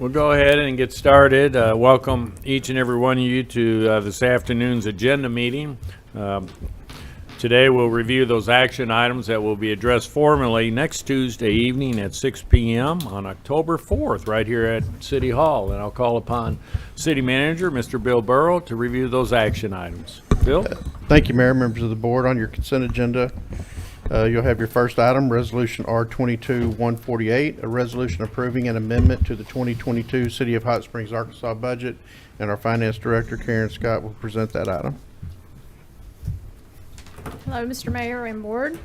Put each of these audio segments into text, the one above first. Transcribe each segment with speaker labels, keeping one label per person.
Speaker 1: We'll go ahead and get started. Welcome each and every one of you to this afternoon's agenda meeting. Today we'll review those action items that will be addressed formally next Tuesday evening at 6 p.m. on October 4th right here at City Hall. And I'll call upon City Manager, Mr. Bill Burrow, to review those action items. Bill?
Speaker 2: Thank you, Mayor, members of the board. On your consent agenda, you'll have your first item, Resolution R22-148, a resolution approving an amendment to the 2022 City of Hot Springs, Arkansas budget, and our Finance Director, Karen Scott, will present that item.
Speaker 3: Hello, Mr. Mayor and Board.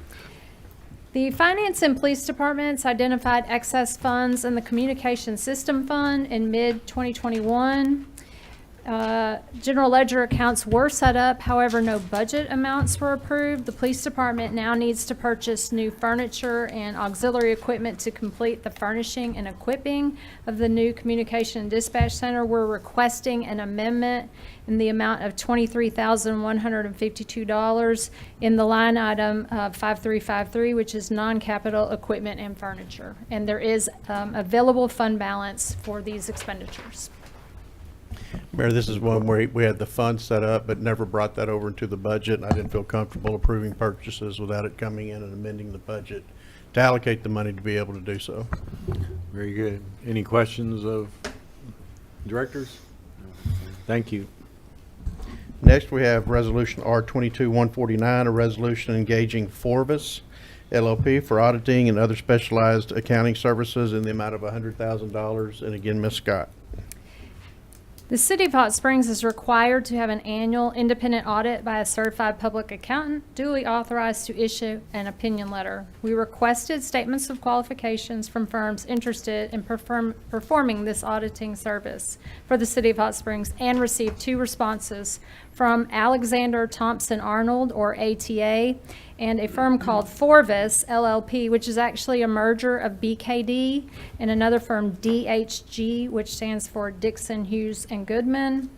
Speaker 3: The Finance and Police Departments identified excess funds in the Communication System Fund in mid-2021. General ledger accounts were set up, however, no budget amounts were approved. The police department now needs to purchase new furniture and auxiliary equipment to complete the furnishing and equipping of the new communication and dispatch center. We're requesting an amendment in the amount of $23,152 in the line item 5353, which is non-capital equipment and furniture. And there is available fund balance for these expenditures.
Speaker 2: Mayor, this is one where we had the fund set up but never brought that over into the budget, and I didn't feel comfortable approving purchases without it coming in and amending the budget to allocate the money to be able to do so.
Speaker 1: Very good. Any questions of directors? Thank you.
Speaker 2: Next, we have Resolution R22-149, a resolution engaging Forvis LLP for auditing and other specialized accounting services in the amount of $100,000. And again, Ms. Scott.
Speaker 3: The City of Hot Springs is required to have an annual independent audit by a certified public accountant duly authorized to issue an opinion letter. We requested statements of qualifications from firms interested in performing this auditing service for the City of Hot Springs and received 2 responses from Alexander Thompson Arnold, or ATA, and a firm called Forvis LLP, which is actually a merger of BKD, and another firm DHG, which stands for Dixon, Hughes, and Goodman.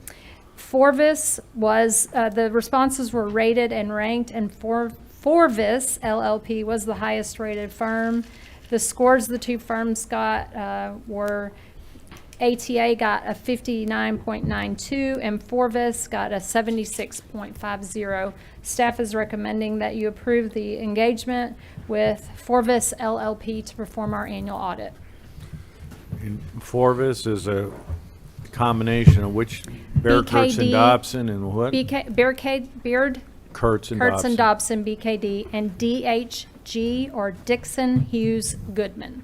Speaker 3: Forvis was, the responses were rated and ranked, and Forvis LLP was the highest rated firm. The scores the 2 firms got were ATA got a 59.92 and Forvis got a 76.50. Staff is recommending that you approve the engagement with Forvis LLP to perform our annual audit.
Speaker 1: And Forvis is a combination of which? Bear, Kurtz, and Dobson, and what?
Speaker 3: Beard,
Speaker 1: Kurtz and
Speaker 3: Kurtz
Speaker 1: Dobson.
Speaker 3: and Dobson, BKD, and DHG, or Dixon, Hughes, Goodman.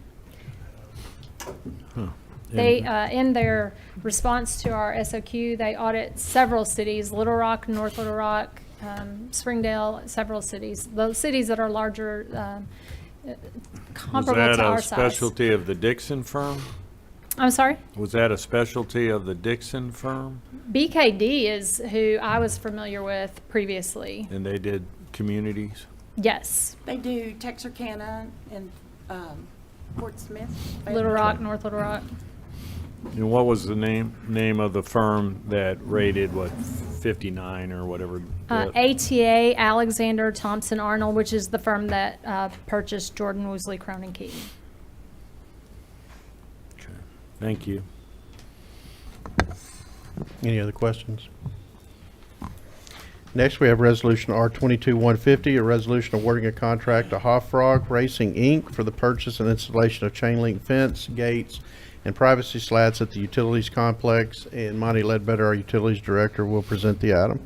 Speaker 1: Huh.
Speaker 3: They, in their response to our SOQ, they audit several cities, Little Rock, North Little Rock, Springdale, several cities, those cities that are larger, comparable to our
Speaker 1: Was that a
Speaker 3: size.
Speaker 1: specialty of the Dixon firm?
Speaker 3: I'm sorry?
Speaker 1: Was that a specialty of the Dixon firm?
Speaker 3: BKD is who I was familiar with previously.
Speaker 1: And they did communities?
Speaker 3: Yes.
Speaker 4: They do Texarkana and Fort Smith.
Speaker 3: Little Rock, North Little Rock.
Speaker 1: And what was the name of the firm that rated, what, 59 or whatever?
Speaker 3: ATA, Alexander Thompson Arnold, which is the firm that purchased Jordan, Woosley, Crone, and Keaton.
Speaker 1: Okay. Thank you.
Speaker 2: Any other questions? Next, we have Resolution R22-150, a resolution awarding a contract to Hofrog Racing, Inc. for the purchase and installation of chain link fence, gates, and privacy slats at the Utilities Complex. And Monty Ledbetter, our Utilities Director, will present the item.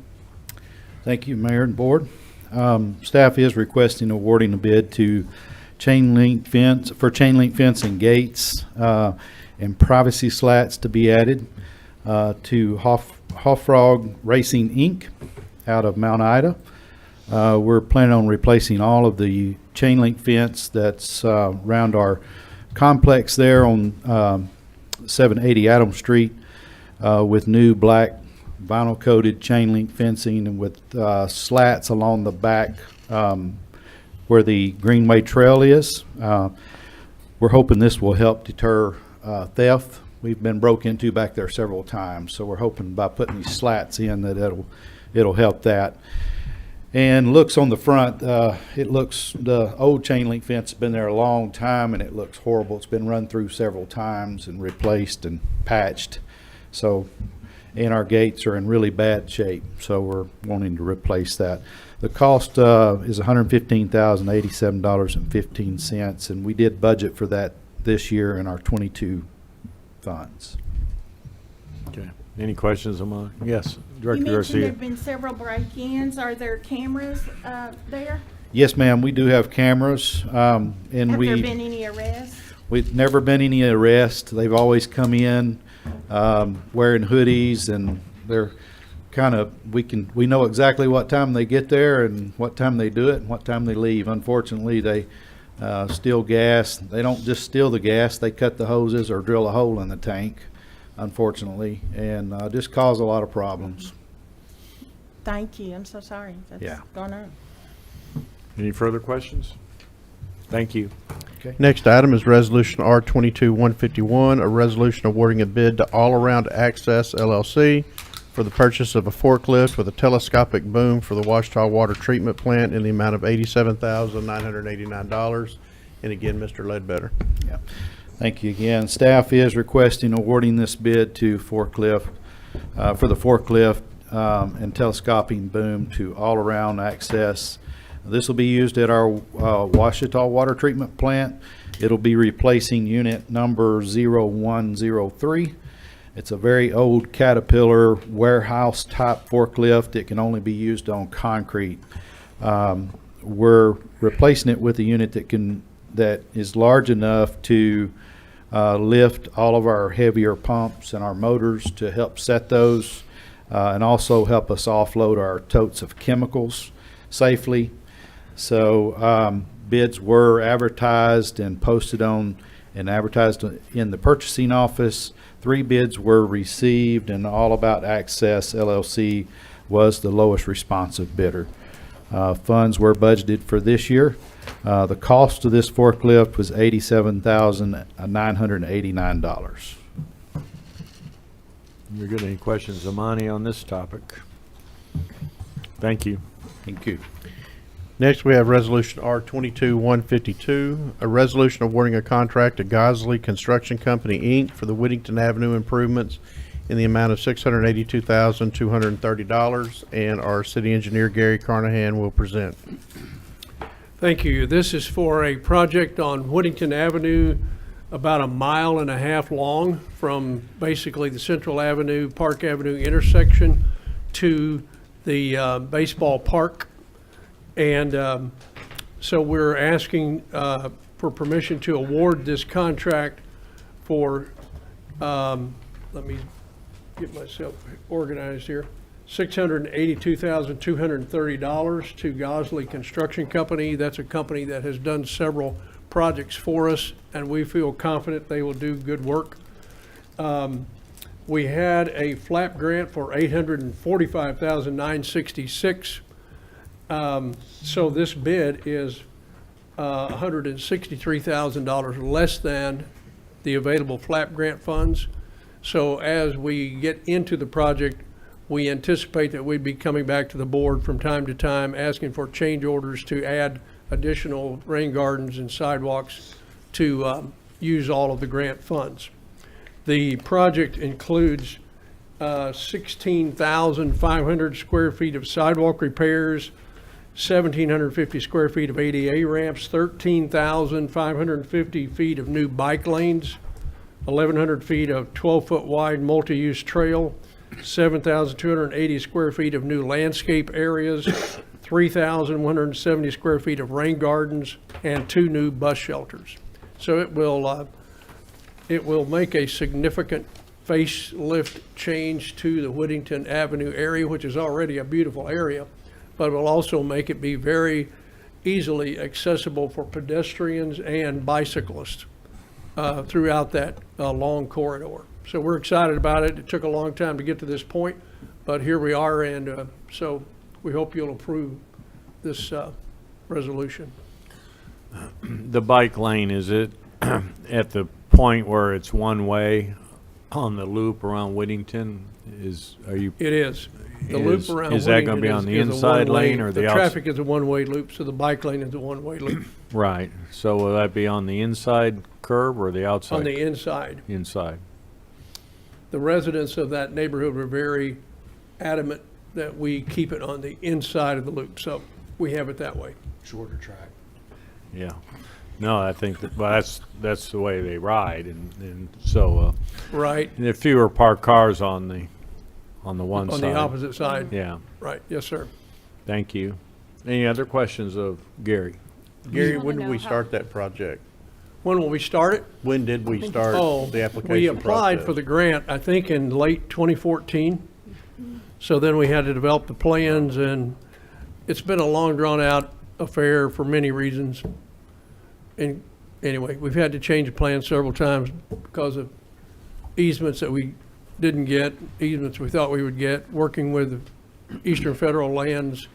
Speaker 5: Thank you, Mayor and Board. Staff is requesting awarding a bid to chain link fence and gates and privacy slats to be added to Hofrog Racing, Inc. out of Mount Ida. We're planning on replacing all of the chain link fence that's around our complex there on 780 Adams Street with new black vinyl coated chain link fencing and with slats along the back where the Greenway Trail is. We're hoping this will help deter theft. We've been broke into back there several times, so we're hoping by putting these slats in that it'll help that. And looks on the front, the old chain link fence has been there a long time and it looks horrible. It's been run through several times and replaced and patched. So, and our gates are in really bad shape, so we're wanting to replace that. The cost is $115,087.15, and we did budget for that this year in our 22 funds.
Speaker 1: Okay. Any questions, Amani? Yes, Director
Speaker 4: You mentioned
Speaker 1: Garcia.
Speaker 4: there've been several break-ins. Are there cameras there?
Speaker 5: Yes, ma'am, we do have cameras, and
Speaker 4: Have there been
Speaker 5: we,
Speaker 4: any arrests?
Speaker 5: we've never been any arrest. They've always come in wearing hoodies, and they're kind of, we know exactly what time they get there and what time they do it and what time they leave. Unfortunately, they steal gas. They don't just steal the gas, they cut the hoses or drill a hole in the tank, unfortunately, and just cause a lot of problems.
Speaker 4: Thank you. I'm so sorry. That's
Speaker 5: Yeah.
Speaker 4: going on.
Speaker 1: Any further questions? Thank you.
Speaker 2: Next item is Resolution R22-151, a resolution awarding a bid to All Around Access LLC for the purchase of a forklift with a telescopic boom for the Washita Water Treatment Plant in the amount of $87,989. And again, Mr. Ledbetter.
Speaker 5: Yeah. Thank you again. Staff is requesting awarding this bid to forklift, for the forklift and telescoping boom to All Around Access. This will be used at our Washita Water Treatment Plant. It'll be replacing unit number 0103. It's a very old Caterpillar warehouse type forklift. It can only be used on concrete. We're replacing it with a unit that is large enough to lift all of our heavier pumps and our motors to help set those, and also help us offload our totes of chemicals safely. So bids were advertised and posted on and advertised in the purchasing office. 3 bids were received, and All About Access LLC was the lowest responsive bidder. Funds were budgeted for this year. The cost of this forklift was $87,989.
Speaker 1: You got any questions, Amani, on this topic? Thank you.
Speaker 5: Thank you.
Speaker 2: Next, we have Resolution R22-152, a resolution awarding a contract to Gosley Construction Company, Inc. for the Whittington Avenue improvements in the amount of $682,230, and our city engineer, Gary Carnahan, will present.
Speaker 6: Thank you. This is for a project on Whittington Avenue, about 1.5 miles long from basically the Central Avenue, Park Avenue intersection to the baseball park. And so we're asking for permission to award this contract for, let me get myself organized here, $682,230 to Gosley Construction Company. That's a company that has done several projects for us, and we feel confident they will do good work. We had a flap grant for $845,966. So this bid is $163,000 less than the available flap grant funds. So as we get into the project, we anticipate that we'd be coming back to the board from time to time asking for change orders to add additional rain gardens and sidewalks to use all of the grant funds. The project includes 16,500 square feet of sidewalk repairs, 1,750 square feet of ADA ramps, 13,550 feet of new bike lanes, 1,100 feet of 12-foot wide multi-use trail, 7,280 square feet of new landscape areas, 3,170 square feet of rain gardens, and 2 new bus shelters. So it will make a significant facelift change to the Whittington Avenue area, which is already a beautiful area, but it will also make it be very easily accessible for pedestrians and bicyclists throughout that long corridor. So we're excited about it. It took a long time to get to this point, but here we are, and so we hope you'll approve this resolution.
Speaker 1: The bike lane, is it at the point where it's one way on the loop around Whittington? Are you?
Speaker 6: It is. The loop around
Speaker 1: is that gonna
Speaker 6: Whittington
Speaker 1: be on the
Speaker 6: is a
Speaker 1: inside
Speaker 6: one-way-
Speaker 1: lane or the
Speaker 6: The
Speaker 1: outside?
Speaker 6: traffic is a one-way loop, so the bike lane is a one-way loop
Speaker 1: Right, so will that be on the inside curb or the outside?
Speaker 6: on the inside.
Speaker 1: Inside.
Speaker 6: The residents of that neighborhood were very adamant that we keep it on the inside of the loop, so we have it that way.
Speaker 5: Shorter track.
Speaker 1: Yeah. No, I think that, well, that's the way they ride, and so,
Speaker 6: Right,
Speaker 1: there are fewer parked cars on the one
Speaker 6: on
Speaker 1: side.
Speaker 6: the opposite side.
Speaker 1: Yeah,
Speaker 6: Right, yes, sir.
Speaker 1: thank you. Any other questions of Gary?
Speaker 2: Gary,
Speaker 3: wanna
Speaker 2: when did
Speaker 3: know
Speaker 2: we
Speaker 3: how-
Speaker 2: start that project?
Speaker 6: When will we start it?
Speaker 2: When did we start
Speaker 6: Oh,
Speaker 2: the application
Speaker 6: we applied for
Speaker 2: process?
Speaker 6: the grant, I think, in late 2014. So then we had to develop the plans, and it's been a long, drawn-out affair for many reasons. And anyway, we've had to change the plan several times because of easements that we didn't get, easements we thought we would get, working with Eastern Federal Lands.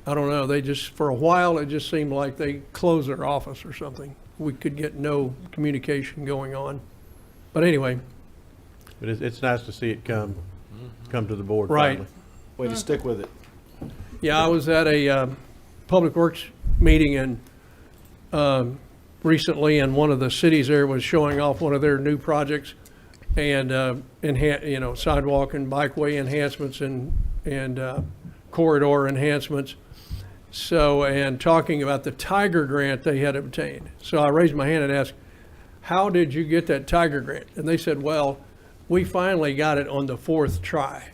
Speaker 6: I don't know, they just, for a while, it just seemed like they closed their office or something. We could get no communication going on. But anyway,
Speaker 2: But it's nice to see it come to the board
Speaker 6: Right.
Speaker 2: finally.
Speaker 5: Way to stick with it.
Speaker 6: yeah, I was at a Public Works meeting recently, and one of the cities there was showing off one of their new projects, and sidewalk and bikeway enhancements and corridor enhancements. So, and talking about the Tiger grant they had obtained. So I raised my hand and asked, how did you get that Tiger grant? And they said, well, we finally got it on the 4th try.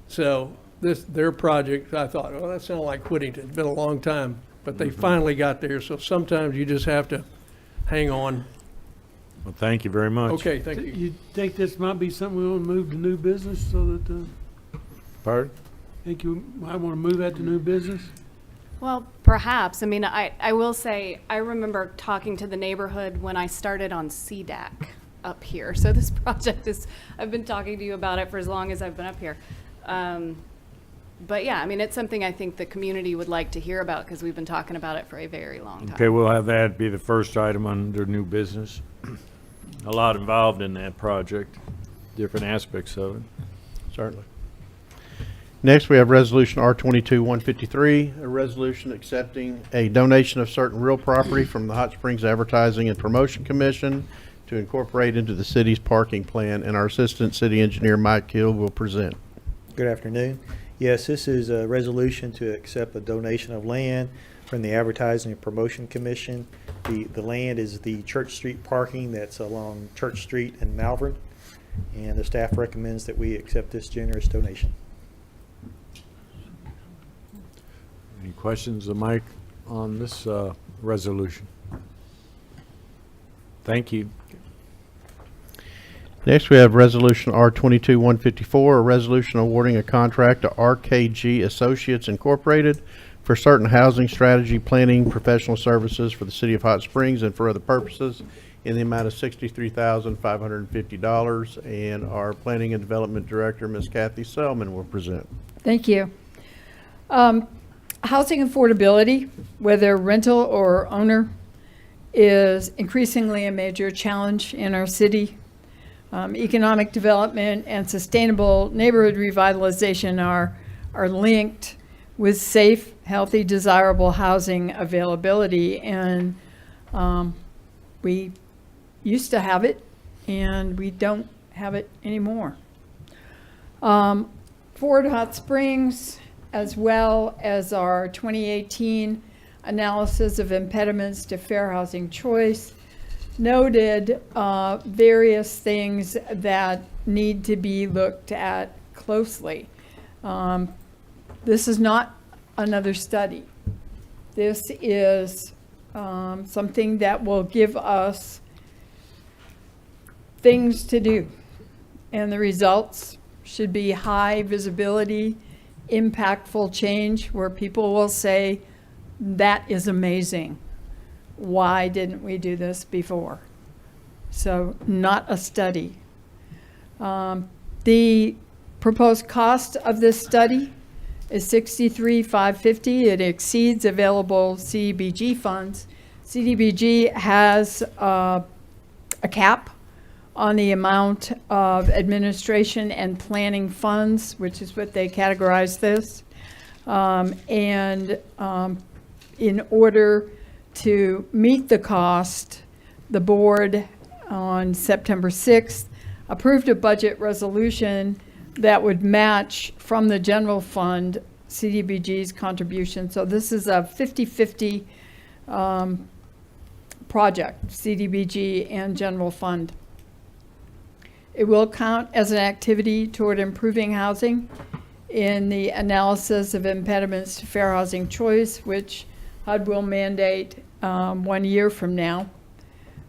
Speaker 6: So their project, I thought, well, that sounded like Whittington. It's been a long time, but they finally got there. So sometimes you just have to hang on.
Speaker 1: Well, thank you very much.
Speaker 6: Okay, thank you.
Speaker 7: You think this might be something we want to move to new business so that,
Speaker 1: Pardon?
Speaker 7: think you might want to move that to new business?
Speaker 8: Well, perhaps. I mean, I will say, I remember talking to the neighborhood when I started on CDAC up here. So this project is, I've been talking to you about it for as long as I've been up here. But yeah, I mean, it's something I think the community would like to hear about because we've been talking about it for a very long time.
Speaker 1: Okay, we'll have that be the first item under new business. A lot involved in that project, different aspects of it.
Speaker 2: Certainly. Next, we have Resolution R22-153, a resolution accepting a donation of certain real property from the Hot Springs Advertising and Promotion Commission to incorporate into the city's parking plan, and our Assistant City Engineer Mike Hill will present.
Speaker 9: Good afternoon. Yes, this is a resolution to accept a donation of land from the Advertising and Promotion Commission. The land is the Church Street parking that's along Church Street in Malvern, and the staff recommends that we accept this generous donation.
Speaker 1: Any questions of Mike on this resolution? Thank you.
Speaker 2: Next, we have Resolution R22-154, a resolution awarding a contract to RKG Associates Incorporated for certain housing strategy planning professional services for the City of Hot Springs and for other purposes in the amount of $63,550. And our Planning and Development Director, Ms. Kathy Selman, will present.
Speaker 10: Thank you. Housing affordability, whether rental or owner, is increasingly a major challenge in our city. Economic development and sustainable neighborhood revitalization are linked with safe, healthy, desirable housing availability. And we used to have it, and we don't have it anymore. Fort Hot Springs, as well as our 2018 analysis of impediments to fair housing choice, noted various things that need to be looked at closely. This is not another study. This is something that will give us things to do, and the results should be high visibility, impactful change where people will say, that is amazing. Why didn't we do this before? So not a study. The proposed cost of this study is $63,550. It exceeds available CDBG funds. CDBG has a cap on the amount of administration and planning funds, which is what they categorize this. In order to meet the cost, the board on September 6th approved a budget resolution that would match from the general fund CDBG's contribution. So this is a 50-50 project, CDBG and general fund. It will count as an activity toward improving housing in the analysis of impediments to fair housing choice, which HUD will mandate 1 year from now.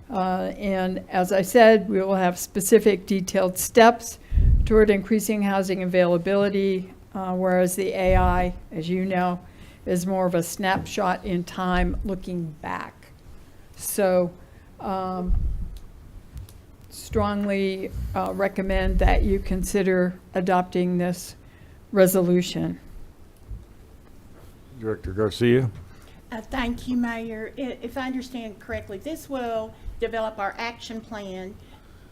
Speaker 10: And as I said, we will have specific detailed steps toward increasing housing availability, whereas the AI, as you know, is more of a snapshot in time looking back. So strongly recommend that you consider adopting this resolution.
Speaker 1: Director Garcia?
Speaker 4: Thank you, Mayor. If I understand correctly, this will develop our action plan.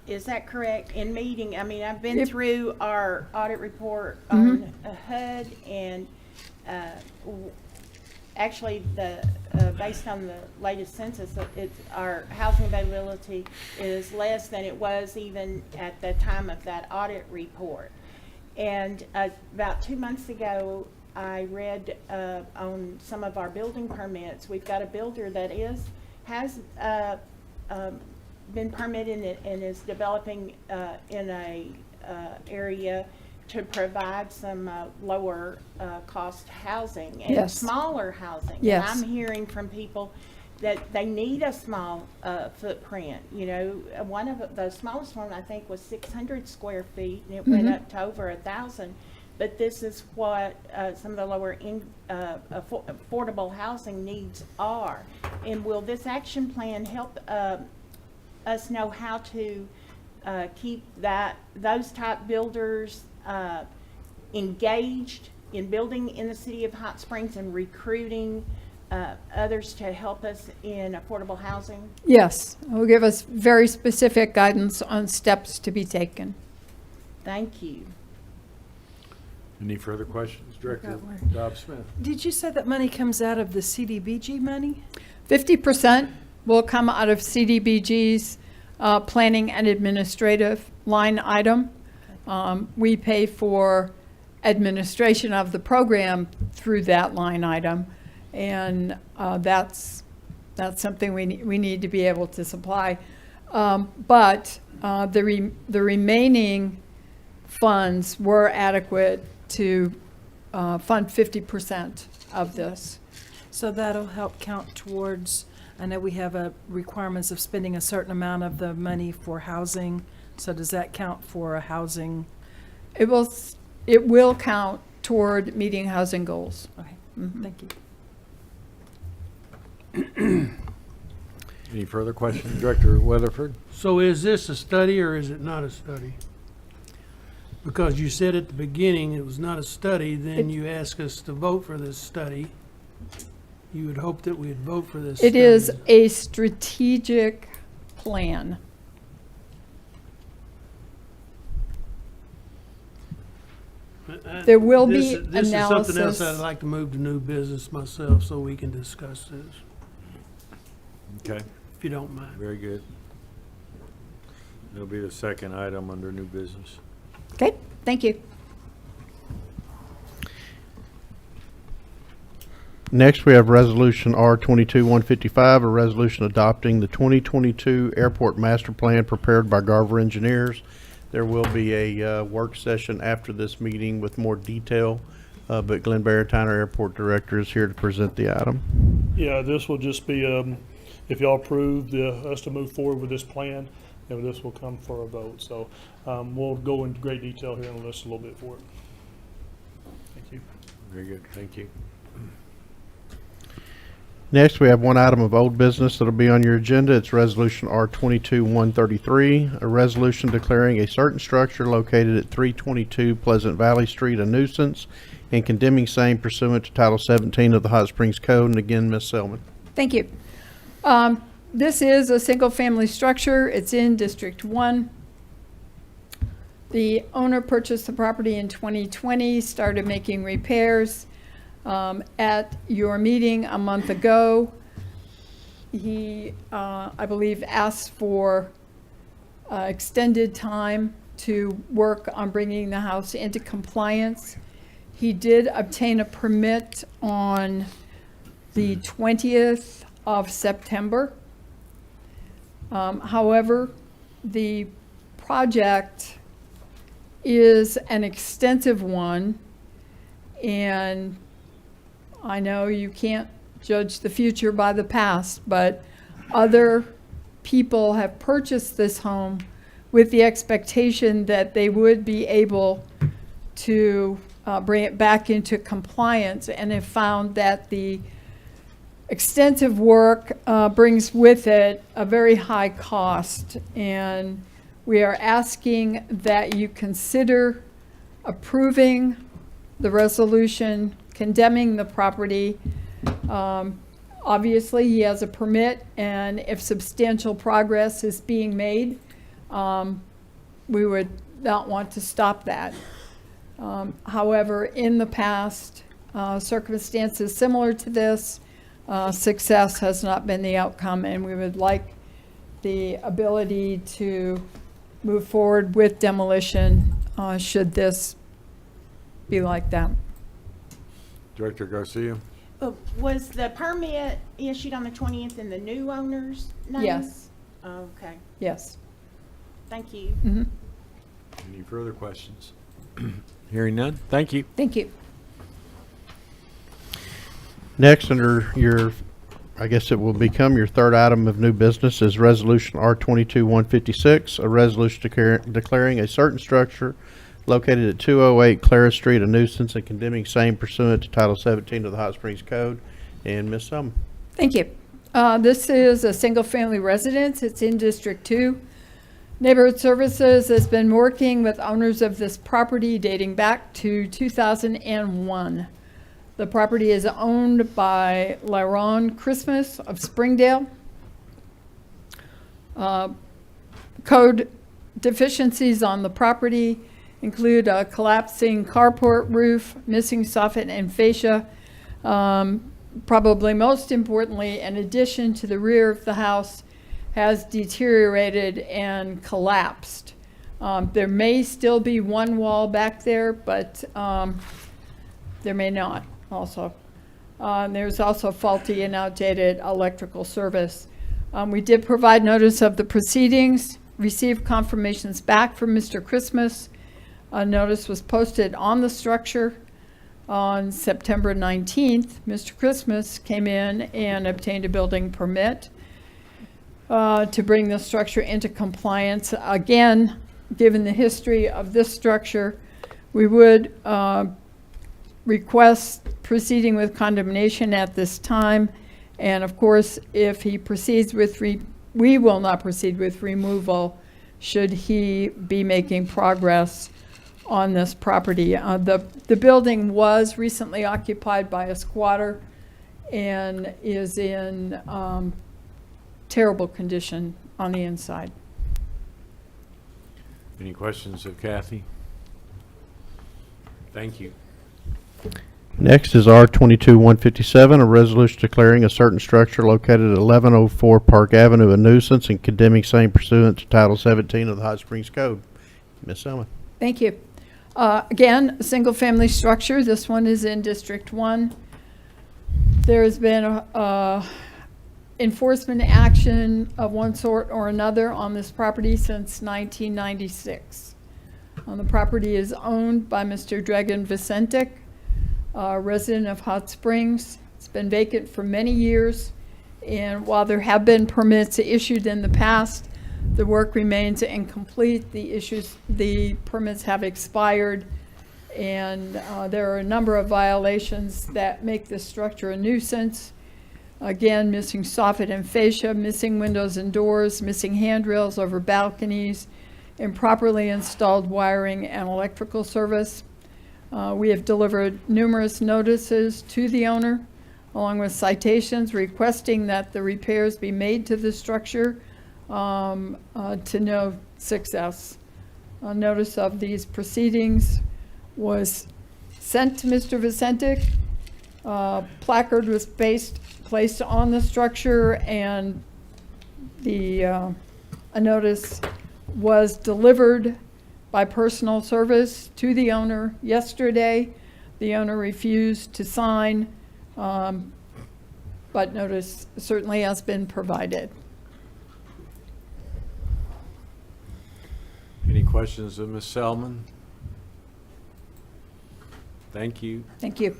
Speaker 4: Is that correct? In meeting, I mean, I've been through our audit report on HUD, and actually, based on the latest census, our housing availability is less than it was even at the time of that audit report. And about 2 months ago, I read on some of our building permits, we've got a builder that has been permitted and is developing in a area to provide some lower cost housing and
Speaker 10: Yes.
Speaker 4: smaller housing.
Speaker 10: Yes.
Speaker 4: And I'm hearing from people that they need a small footprint. You know, one of the smallest one I think was 600 square feet, and it went up to over 1,000. But this is what some of the lower affordable housing needs are. And will this action plan help us know how to keep those type builders engaged in building in the city of Hot Springs and recruiting others to help us in affordable housing?
Speaker 10: Yes, it will give us very specific guidance on steps to be taken.
Speaker 4: Thank you.
Speaker 1: Any further questions? Director Dobbs-Smith?
Speaker 7: Did you say that money comes out of the CDBG money?
Speaker 10: 50% will come out of CDBG's planning and administrative line item. We pay for administration of the program through that line item, and that's something we need to be able to supply. But the remaining funds were adequate to fund 50% of this.
Speaker 7: So that'll help count towards, I know we have requirements of spending a certain amount of the money for housing. So does that count for a housing?
Speaker 10: It will count toward meeting housing goals.
Speaker 7: Okay,
Speaker 10: Mhm.
Speaker 7: thank you.
Speaker 1: Any further questions? Director Weatherford?
Speaker 7: So is this a study or is it not a study? Because you said at the beginning it was not a study, then you ask us to vote for this study. You would hope that we'd vote for this study.
Speaker 10: It is a strategic plan. There will be
Speaker 7: This is something else
Speaker 10: analysis.
Speaker 7: I'd like to move to new business myself so we can discuss this,
Speaker 1: Okay,
Speaker 7: if you don't mind.
Speaker 1: very good. That'll be the second item under new business.
Speaker 10: Okay, thank you.
Speaker 2: Next, we have Resolution R-22-155, a resolution adopting the 2022 Airport Master Plan prepared by Garver Engineers. There will be a work session after this meeting with more detail, but Glenn Barentine, our Airport Director, is here to present the item.
Speaker 11: Yeah, this will just be, if y'all approve us to move forward with this plan, then this will come for a vote. So we'll go into great detail here and list a little bit for it. Thank you.
Speaker 1: Very good, thank you.
Speaker 2: Next, we have one item of old business that'll be on your agenda. It's Resolution R-22-133, a resolution declaring a certain structure located at 322 Pleasant Valley Street a nuisance and condemning same pursuant to Title 17 of the Hot Springs Code. And again, Ms. Selman.
Speaker 10: Thank you. This is a single-family structure. It's in District 1. The owner purchased the property in 2020, started making repairs. At your meeting a month ago, he, I believe, asked for extended time to work on bringing the house into compliance. He did obtain a permit on the 20th of September. However, the project is an extensive one, and I know you can't judge the future by the past, but other people have purchased this home with the expectation that they would be able to bring it back into compliance, and have found that the extensive work brings with it a very high cost. And we are asking that you consider approving the resolution condemning the property. Obviously, he has a permit, and if substantial progress is being made, we would not want to stop that. However, in the past, circumstances similar to this, success has not been the outcome, and we would like the ability to move forward with demolition should this be like that.
Speaker 1: Director Garcia?
Speaker 4: Was the permit issued on the 20th in the new owner's name?
Speaker 10: Yes,
Speaker 4: Okay,
Speaker 10: yes.
Speaker 4: thank you.
Speaker 10: Mhm.
Speaker 1: Any further questions? Hearing none, thank you.
Speaker 10: Thank you.
Speaker 2: Next, under your, I guess it will become your third item of new business, is Resolution R22-156, a resolution declaring a certain structure located at 208 Clara Street a nuisance and condemning same pursuant to Title 17 of the Hot Springs Code. And Ms. Summer.
Speaker 10: Thank you. This is a single-family residence. It's in District 2. Neighborhood Services has been working with owners of this property dating back to 2001. The property is owned by Laron Christmas of Springdale. Code deficiencies on the property include a collapsing carport roof, missing soffit and fascia. Probably most importantly, an addition to the rear of the house has deteriorated and collapsed. There may still be one wall back there, but there may not also. There's also faulty and outdated electrical service. We did provide notice of the proceedings, received confirmations back from Mr. Christmas. A notice was posted on the structure on September 19th. Mr. Christmas came in and obtained a building permit to bring the structure into compliance. Again, given the history of this structure, we would request proceeding with condemnation at this time. And of course, if he proceeds with, we will not proceed with removal should he be making progress on this property. The building was recently occupied by a squatter and is in terrible condition on the inside.
Speaker 1: Any questions of Kathy? Thank you.
Speaker 2: Next is R22-157, a resolution declaring a certain structure located at 1104 Park Avenue a nuisance and condemning same pursuant to Title 17 of the Hot Springs Code. Ms. Selman.
Speaker 10: Thank you. Again, a single-family structure. This one is in District 1. There has been enforcement action of one sort or another on this property since 1996. The property is owned by Mr. Dragan Vicentic, a resident of Hot Springs. It's been vacant for many years, and while there have been permits issued in the past, the work remains incomplete. The permits have expired, and there are a number of violations that make this structure a nuisance. Again, missing soffit and fascia, missing windows and doors, missing handrails over balconies, improperly installed wiring and electrical service. We have delivered numerous notices to the owner, along with citations requesting that the repairs be made to the structure, to no success. A notice of these proceedings was sent to Mr. Vicentic. Placard was placed on the structure, and a notice was delivered by personal service to the owner yesterday. The owner refused to sign, but notice certainly has been provided.
Speaker 1: Any questions of Ms. Selman? Thank you.
Speaker 10: Thank you.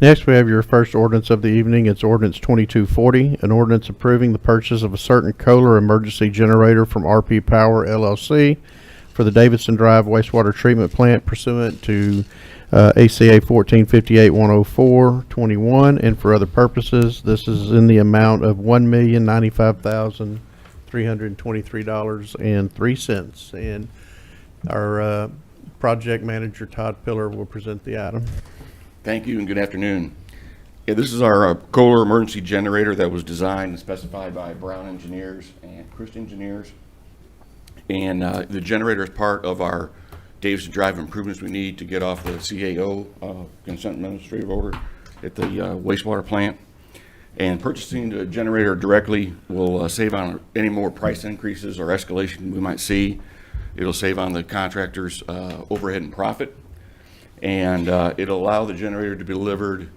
Speaker 2: Next, we have your first ordinance of the evening. It's Ordinance 2240, an ordinance approving the purchase of a certain Kohler emergency generator from RP Power LLC for the Davidson Drive wastewater treatment plant pursuant to ACA 1458-104-21 and for other purposes. This is in the amount of $1,095,323.03. And our project manager, Todd Pillar, will present the item.
Speaker 12: Thank you and good afternoon. Yeah, this is our Kohler emergency generator that was designed and specified by Brown Engineers and Christ Engineers. And the generator is part of our Davidson Drive improvements we need to get off the CAO, consent administrative order, at the wastewater plant. And purchasing the generator directly will save on any more price increases or escalation we might see. It'll save on the contractor's overhead and profit. And it'll allow the generator to be delivered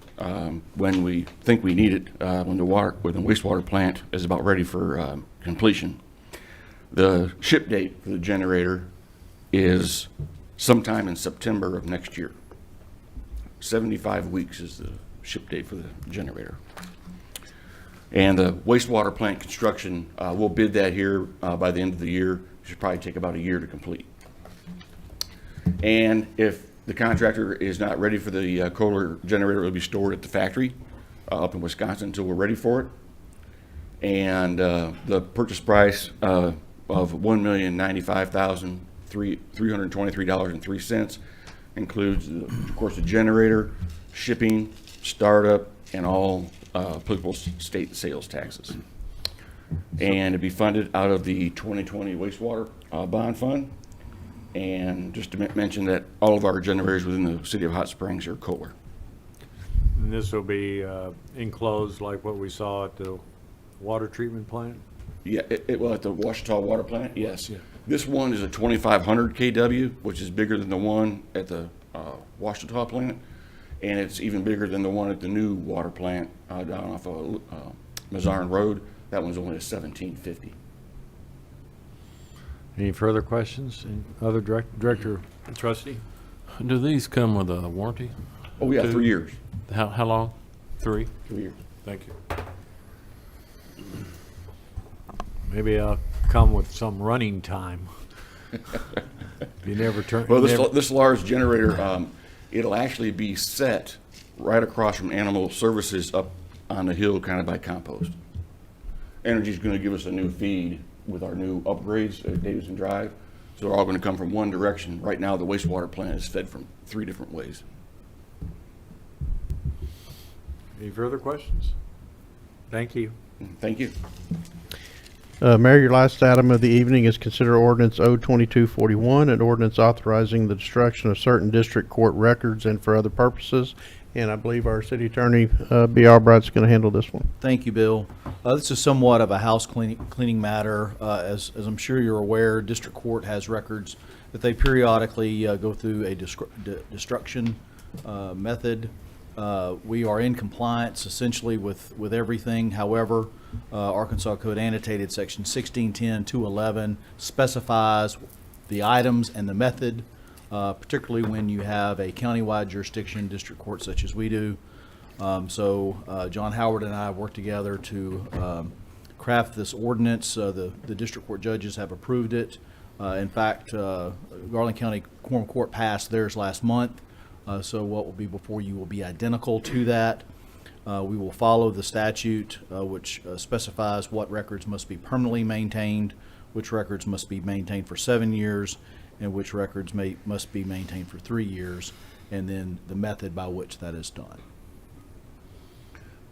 Speaker 12: when we think we need it, when the wastewater plant is about ready for completion. The ship date for the generator is sometime in September of next year. 75 weeks is the ship date for the generator. And the wastewater plant construction, we'll bid that here by the end of the year. It should probably take about a year to complete. And if the contractor is not ready for the Kohler generator, it will be stored at the factory up in Wisconsin until we're ready for it. And the purchase price of $1,095,323.03 includes, of course, the generator, shipping, startup, and all applicable state sales taxes. And it'd be funded out of the 2020 wastewater bond fund. And just to mention that all of our generators within the city of Hot Springs are Kohler.
Speaker 1: And this will be enclosed like what we saw at the water treatment plant?
Speaker 12: Yeah, it will at the Washita water plant, yes.
Speaker 1: Yeah.
Speaker 12: This one is a 2,500 kW, which is bigger than the one at the Washita plant. And it's even bigger than the one at the new water plant down off of Mazarn Road. That one's only a 1,750.
Speaker 1: Any further questions? Any other director, trustee?
Speaker 13: Do these come with a warranty?
Speaker 12: Oh, yeah,
Speaker 13: 2
Speaker 12: 3 years.
Speaker 13: How long? 3?
Speaker 12: 3 years.
Speaker 13: Thank you.
Speaker 1: Maybe I'll come with some running time. You never turn.
Speaker 12: Well,
Speaker 1: never-
Speaker 12: this large generator, it'll actually be set right across from Animal Services up on the hill kind of by compost. Energy's going to give us a new feed with our new upgrades at Davidson Drive. So they're all going to come from one direction. Right now, the wastewater plant is fed from 3 different ways.
Speaker 1: Any further questions? Thank you.
Speaker 12: Thank you.
Speaker 2: Mayor, your last item of the evening is consider ordinance O-2241, an ordinance authorizing the destruction of certain district court records and for other purposes. And I believe our city attorney, B. Albright's going to handle this one.
Speaker 5: Thank you, Bill. This is somewhat of a house cleaning matter. As I'm sure you're aware, district court has records that they periodically go through a destruction method. We are in compliance essentially with everything. However, Arkansas Code annotated section 1610-211 specifies the items and the method, particularly when you have a countywide jurisdiction district court such as we do. So John Howard and I worked together to craft this ordinance. The district court judges have approved it. In fact, Garland County Quorum Court passed theirs last month. So what will be before you will be identical to that. We will follow the statute, which specifies what records must be permanently maintained, which records must be maintained for 7 years, and which records must be maintained for 3 years, and then the method by which that is done.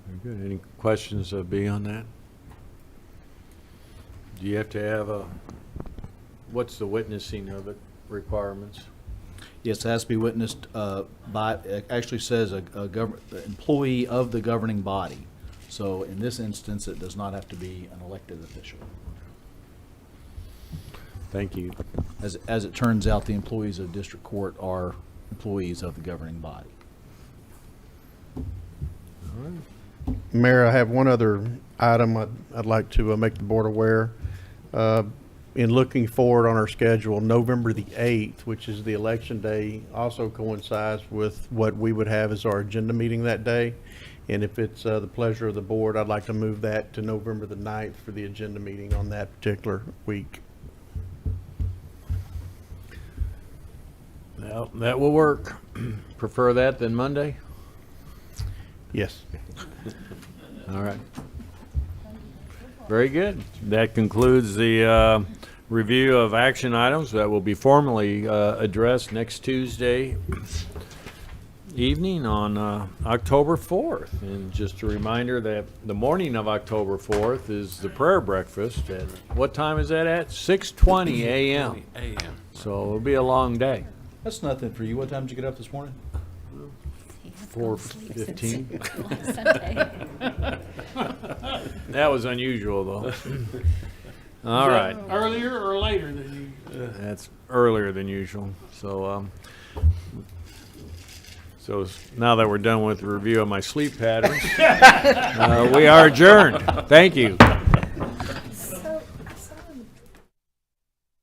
Speaker 1: Very good. Any questions beyond that? Do you have to have a what's the witnessing of it requirements?
Speaker 5: Yes, it has to be witnessed by, it actually says a employee of the governing body. So in this instance, it does not have to be an elected official.
Speaker 1: Thank you.
Speaker 5: As it turns out, the employees of district court are employees of the governing body.
Speaker 2: Mayor, I have one other item I'd like to make the board aware. In looking forward on our schedule, November the 8th, which is the election day, also coincides with what we would have as our agenda meeting that day. And if it's the pleasure of the board, I'd like to move that to November the 9th for the agenda meeting on that particular week.
Speaker 1: Well, that will work. Prefer that than Monday?
Speaker 2: Yes.
Speaker 1: All right. Very good. That concludes the review of action items that will be formally addressed next Tuesday evening on October 4th. And just a reminder that the morning of October 4th is the prayer breakfast. At what time is that at? 6:20 a.m. So it'll be a long day.
Speaker 5: That's nothing for you. What time did you get up this morning?
Speaker 1: 4:15. That was unusual, though. All right.
Speaker 7: Earlier or later than you?
Speaker 1: That's earlier than usual. So, now that we're done with the review of my sleep patterns, we are adjourned. Thank you.